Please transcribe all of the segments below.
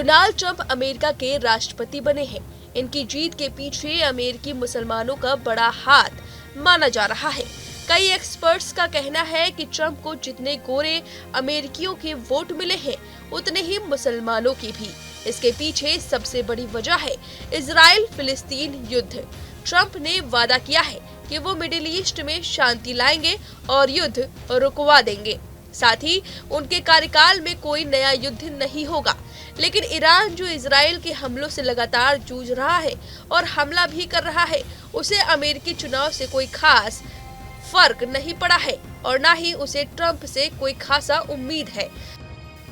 Donald Trump America के राष्ट्रपति बने हैं। इनकी जीत के पीछे अमेरिकी मुसलमानों का बड़ा हाथ माना जा रहा है। कई एक्सपर्ट्स का कहना है कि ट्रंप को जितने गोरे अमेरिकियों के वोट मिले हैं, उतने ही मुसलमानों की भी। इसके पीछे सबसे बड़ी वजह है इजराइल फिलिस्तीन युद्ध। ट्रंप ने वादा किया है कि वो मिडिल ईस्ट में शांति लाएंगे और युद्ध रुकवा देंगे। साथ ही उनके कार्यकाल में कोई नया युद्ध नहीं होगा। लेकिन ईरान जो इजराइल के हमलों से लगातार जूझ रहा है और हमला भी कर रहा है, उसे अमेरिकी चुनाव से कोई खास फर्क नहीं पड़ा है और न ही उसे ट्रंप से कोई खासा उम्मीद है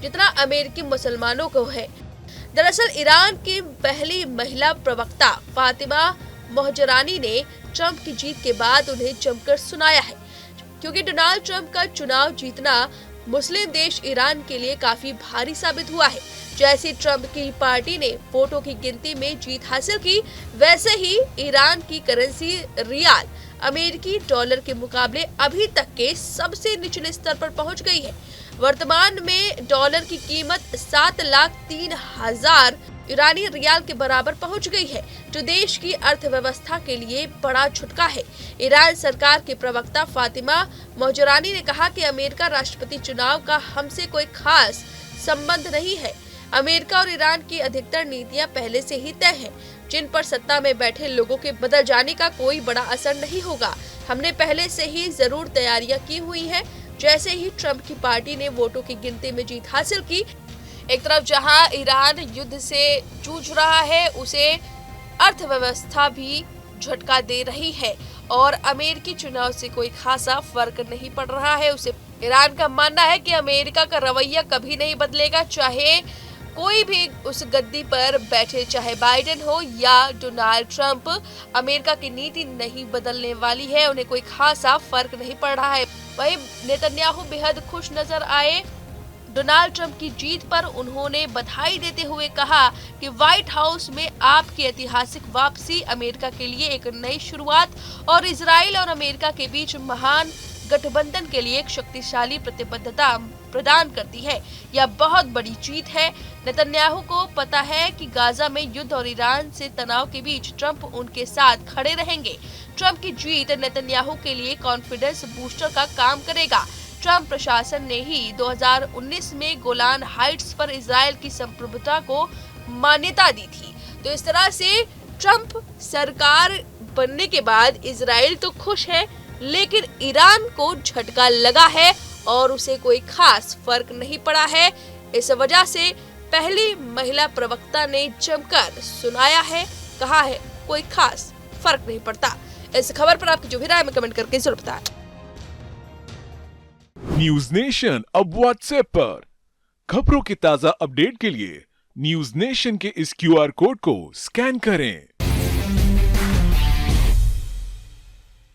जितना अमेरिकी मुसलमानों को है। दरअसल ईरान की पहली महिला प्रवक्ता फातिमा मोहजरानी ने ट्रंप की जीत के बाद उन्हें जमकर सुनाया है, क्योंकि डोनाल्ड ट्रंप का चुनाव जीतना मुस्लिम देश ईरान के लिए काफी भारी साबित हुआ है। जैसे ट्रंप की पार्टी ने वोटों की गिनती में जीत हासिल की, वैसे ही ईरान की करेंसी रियाल अमेरिकी डॉलर के मुकाबले अभी तक के सबसे निचले स्तर पर पहुंच गई है। वर्तमान में डॉलर की कीमत 7,03,000 ईरानी रियाल के बराबर पहुंच गई है, जो देश की अर्थव्यवस्था के लिए बड़ा झटका है। ईरान सरकार के प्रवक्ता फातिमा मोहजरानी ने कहा कि अमेरिका राष्ट्रपति चुनाव का हमसे कोई खास संबंध नहीं है। अमेरिका और ईरान की अधिकतर नीतियां पहले से ही तय हैं, जिन पर सत्ता में बैठे लोगों के बदल जाने का कोई बड़ा असर नहीं होगा। हमने पहले से ही जरूर तैयारियां की हुई है। जैसे ही ट्रंप की पार्टी ने वोटों की गिनती में जीत हासिल की, एक तरफ जहां ईरान युद्ध से जूझ रहा है, उसे अर्थव्यवस्था भी झटका दे रही है और अमेरिकी चुनाव से कोई खासा फर्क नहीं पड़ रहा है उसे। ईरान का मानना है कि अमेरिका का रवैया कभी नहीं बदलेगा, चाहे कोई भी उस गद्दी पर बैठे, चाहे बाइडेन हो या डोनाल्ड ट्रंप। अमेरिका की नीति नहीं बदलने वाली है, उन्हें कोई खासा फर्क नहीं पड़ रहा है। वहीं नेतन्याहू बेहद खुश नजर आए डोनाल्ड ट्रंप की जीत पर। उन्होंने बधाई देते हुए कहा कि व्हाइट हाउस में आपकी ऐतिहासिक वापसी अमेरिका के लिए एक नई शुरुआत और इजराइल और अमेरिका के बीच महान गठबंधन के लिए एक शक्तिशाली प्रतिबद्धता प्रदान करती है। यह बहुत बड़ी जीत है। नेतन्याहू को पता है कि गाजा में युद्ध और ईरान से तनाव के बीच ट्रंप उनके साथ खड़े रहेंगे। ट्रंप की जीत नेतन्याहू के लिए कॉन्फिडेंस बूस्टर का काम करेगा। ट्रंप प्रशासन ने ही 2019 में गोलान हाइट्स पर इजराइल की संप्रभुता को मान्यता दी थी। तो इस तरह से ट्रंप सरकार बनने के बाद इजराइल तो खुश है, लेकिन ईरान को झटका लगा है और उसे कोई खास फर्क नहीं पड़ा है। इस वजह से पहली महिला प्रवक्ता ने जमकर सुनाया है, कहा है कोई खास फर्क नहीं पड़ता। इस खबर पर आपकी जो भी राय में कमेंट करके जरूर बताएं। न्यूज नेशन अब व्हाट्सएप पर खबरों की ताजा अपडेट के लिए न्यूज नेशन के इस QR कोड को स्कैन करें।